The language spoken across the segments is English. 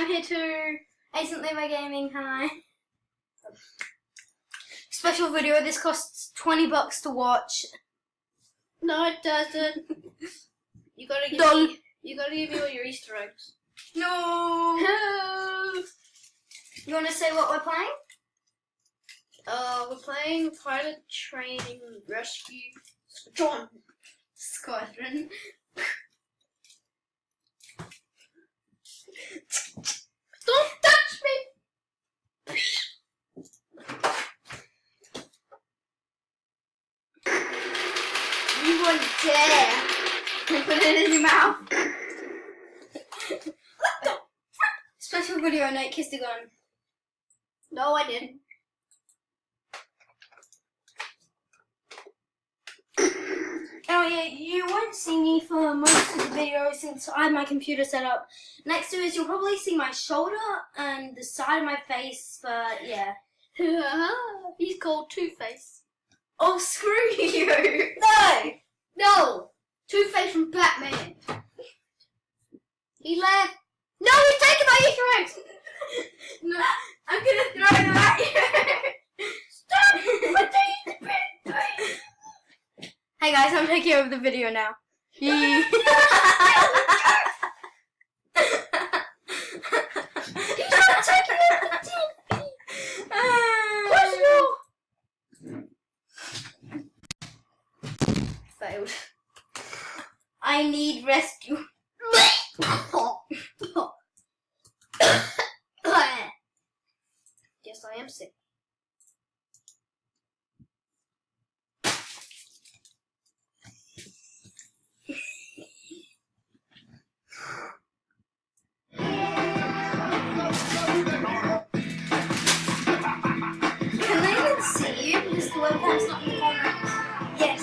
I'm here too. Agent Levi Gaming, hi. Special video, this costs $20 to watch. No, it doesn't. You gotta give me all your Easter eggs. No! No! You wanna say what we're playing? We're playing Pilot Training Rescue Squadron. Don't touch me! You wouldn't dare put it in your mouth. Special video, Nate kissed a gun. No, I didn't. Oh yeah, you won't see me for most of the video since I have my computer set up. Next to it, you'll probably see my shoulder and the side of my face, but yeah. He's called Two-Face. Oh, screw you! No! Two-Face from Batman. He left. No, he's taking my Easter eggs! No, I'm gonna throw them at you! Stop! Hey guys, I'm taking over the video now. He's not taking it! Failed. I need rescue. Yes, I am sick. Can they even see you because the webcam's not in the corner? Yes.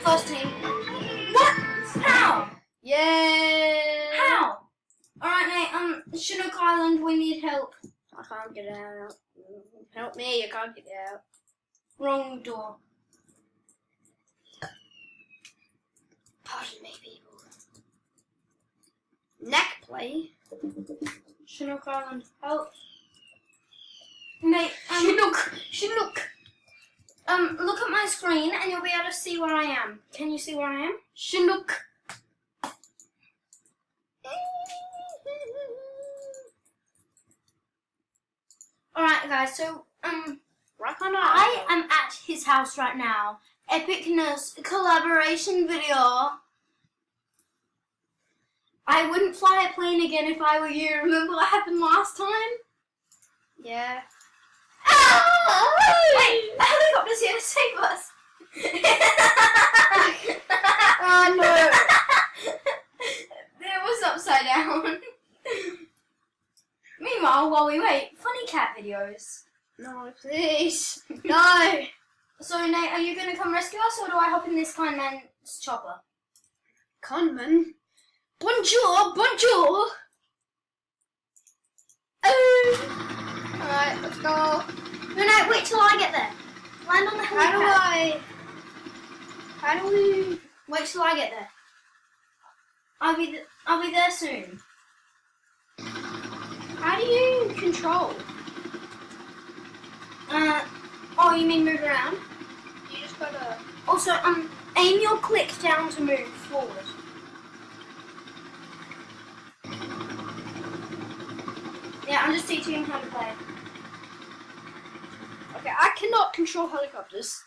First team. What? How? Yeah. How? Alright, Nate, Chinook Island, we need help. I can't get out. Help me, I can't get out. Wrong door. Pardon me, people. Neck play? Chinook Island, help. Nate, Chinook. look at my screen and you'll be able to see where I am. Can you see where I am? Chinook. Alright guys, so, Why can't I am at his house right now. Epicness collaboration video. I wouldn't fly a plane again if I were you. Remember what happened last time? Yeah. Wait, a helicopter's here to save us. Oh no. It was upside down. Meanwhile, while we wait, funny cat videos. No, please. No. So, Nate, are you going to come rescue us, or do I hop in this kind man's chopper? Conman. Bonjour, bonjour. Oh. Alright, let's go. No, Nate, wait till I get there. Land on the helipad. How do we? Wait till I get there. I'll be there soon. How do you control? Oh, you mean move around? You just gotta. Also, aim your click down to move forward. Yeah, I'm just teaching him how to play. Okay, I cannot control helicopters.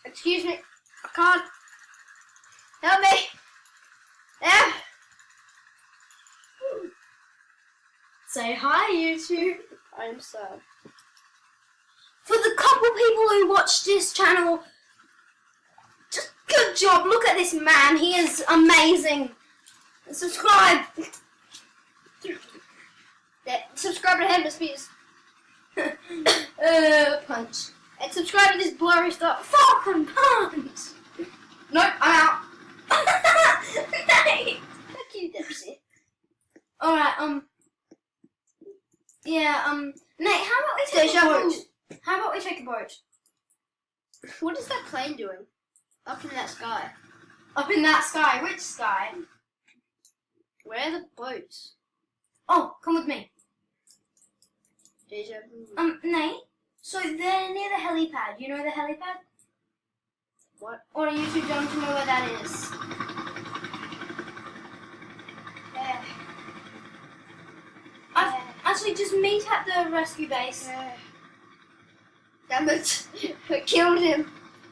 Excuse me. I can't. Help me. Yeah. Say hi, YouTube. I am sad. For the couple people who watch this channel, just good job. Look at this man. He is amazing. Subscribe. Yeah, subscribe to Hemispheres. Punch. And subscribe to this blurry stuff. Falcon punch. Nope, I'm out. Nate. Fuck you, Dempsey. Alright, yeah, Nate, how about we take a Deja vu. vote? how about we take a boat? What is that plane doing? Up in that sky. Up in that sky. Which sky? Where are the boats? Oh, come with me. Deja vu. Nate. So they're near the helipad. You know the helipad? What? Or are you too young to know where that is? Actually, just meet at the rescue base. Damn it. I killed him.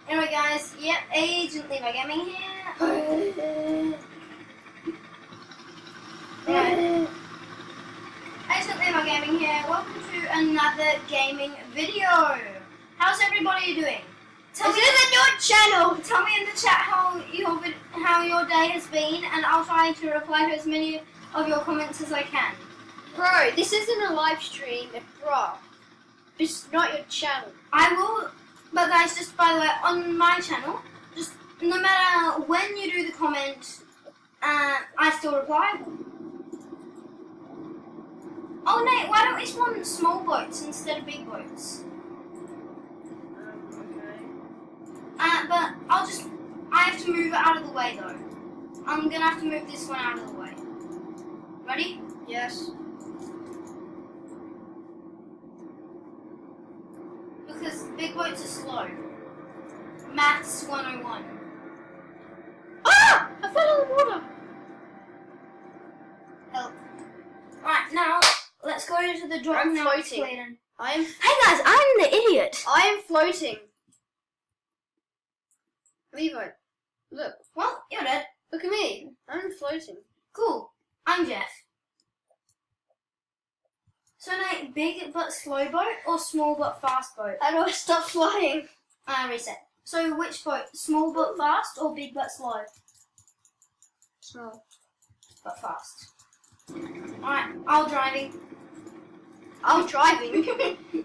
Anyway, guys. Yep, Agent Levi Gaming here. Right. Agent Levi Gaming here. Welcome to another gaming video. How's everybody doing? This is a new channel. Tell me in the chat how your day has been, and I'll try to reply to as many of your comments as I can. Bro, this isn't a live stream, bro. It's not your channel. I will, but guys, just by the way, on my channel, just no matter when you do the comment, I still reply. Oh Nate, why don't we spawn small boats instead of big boats? Okay. But I have to move it out of the way though. I'm gonna have to move this one out of the way. Ready? Yes. Because big boats are slow. Maths 101. Ah! I fell in the water. Help. Alright, now let's go to the drop I'm now. floating. Hey guys, I'm the idiot. I am floating. Levi, look. Well, you're dead. Look at me. I'm floating. Cool. I'm Jeff. So Nate, big but slow boat or small but fast boat? How do I stop flying? Reset. So which boat? Small but fast or big but slow? Small. But fast. Alright, I'll driving. I'm driving.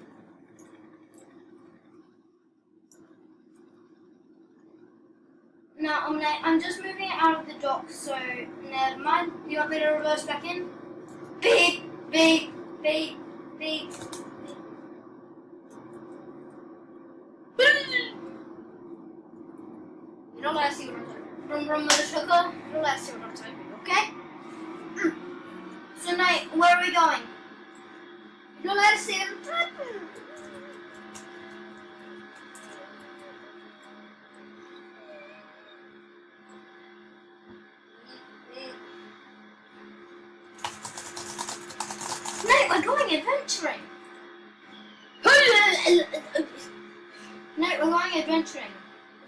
Now, Nate, I'm just moving it out of the dock, so never mind. You want me to reverse back in? Beep, beep, beep, beep. You're not allowed to see what I'm typing. Brum brum with the sugar. You're not allowed to see what I'm typing, okay? So Nate, where are we going? You're not allowed to see what I'm typing. Nate, we're going adventuring. Nate, we're going adventuring.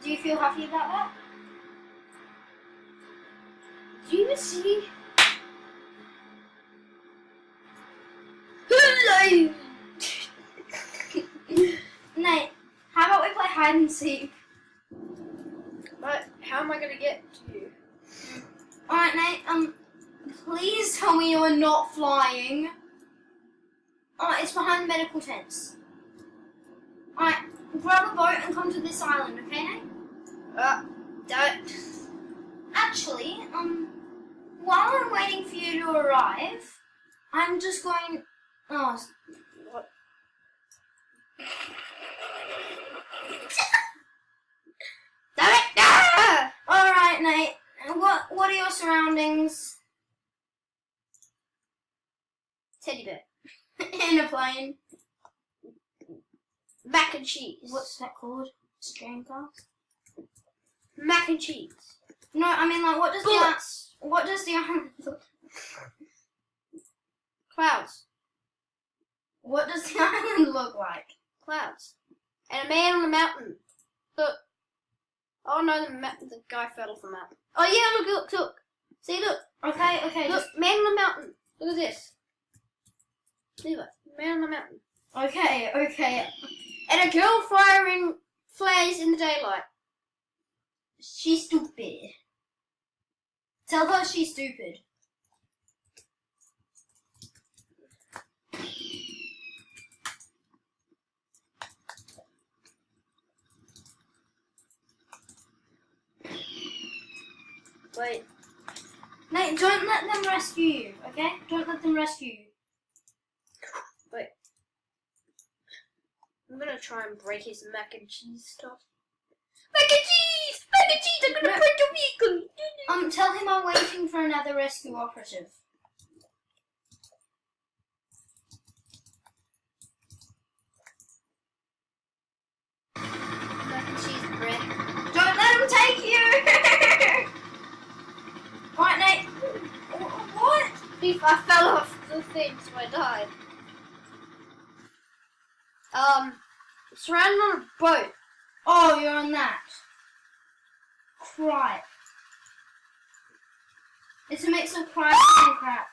Do you feel happy about that? Do you even see? Nate, how about we play hide and seek? But how am I gonna get to you? Alright, Nate, please tell me you're not flying. Alright, it's behind the medical tents. Alright, grab a boat and come to this island, okay, Nate? Don't. Actually, while I'm waiting for you to arrive, I'm just going... Oh, What? Damn it! Ah! alright, Nate. What are your surroundings? Teddy bear. In a plane. Mac and cheese. What's that called? Streamcast? Mac and cheese. No, I mean, like, what does Bullets. the island look? Clouds. What does the island look like? Clouds. And a man on the mountain. Look. Oh no, the guy fell off the mountain. Oh yeah, look. See, look. Okay, Look, man on the mountain. Look at this. Levi, man on the mountain. Okay. And a girl firing flares in the daylight. She's stupid. Tell her she's stupid. Wait. Nate, don't let them rescue you, okay? Don't let them rescue you. Wait. gonna try and break his mac and cheese stuff. Mac and cheese! Mac and cheese! I'm gonna break your vehicle! Tell him I'm waiting for another rescue operative. Mac and cheese bread. Don't let him take you! Right, Nate. What? I fell off the thing, so I died. Surrounded on a boat. Oh, you're on that. Crap. It's a mix of crap and crap.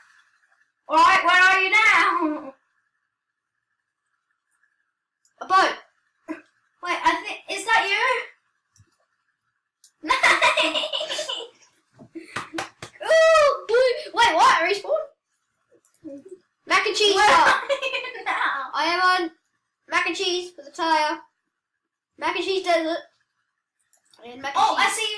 Alright, where are you now? A boat. Wait, I think, is that you? Ooh, wait, what? Respawn? Mac and cheese Where bar. are you now? I am on mac and cheese with a tire. Mac and cheese desert. And mac and Oh, I cheese. see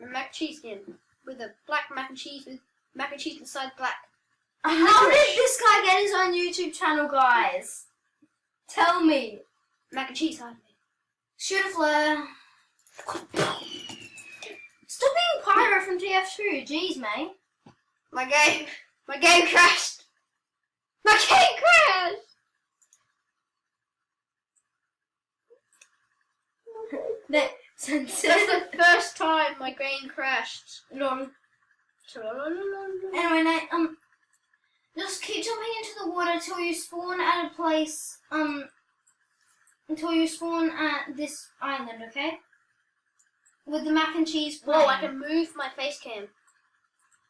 you. Mac and cheese skin with a black mac and cheese with mac and cheese inside black. How did this guy get his own YouTube channel, guys? Tell me. Mac and cheese side. Shoot a flare. Stop being Pyro from TF2. Jeez, mate. My game crashed. My game crashed. That's That's the first time my game crashed. Lol. Anyway, Nate, just keep jumping into the water till you spawn at a place, until you spawn at this island, okay? With the mac and cheese plane. Whoa, I can move my face cam.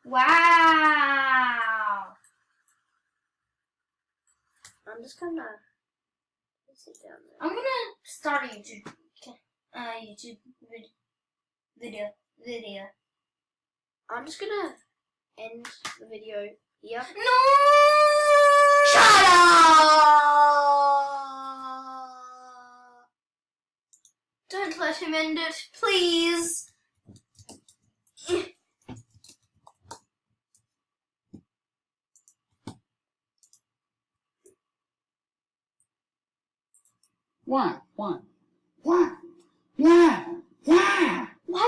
Wow. I'm just gonna sit down there. I'm gonna start a YouTube video. I'm just gonna end the video here. No! Shut up! Don't let him end it, please. Why? Why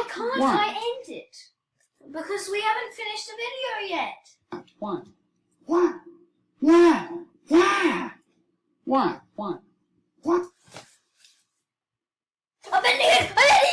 can't Why? I end it? Because we haven't finished the video yet. Why? I'm ending it!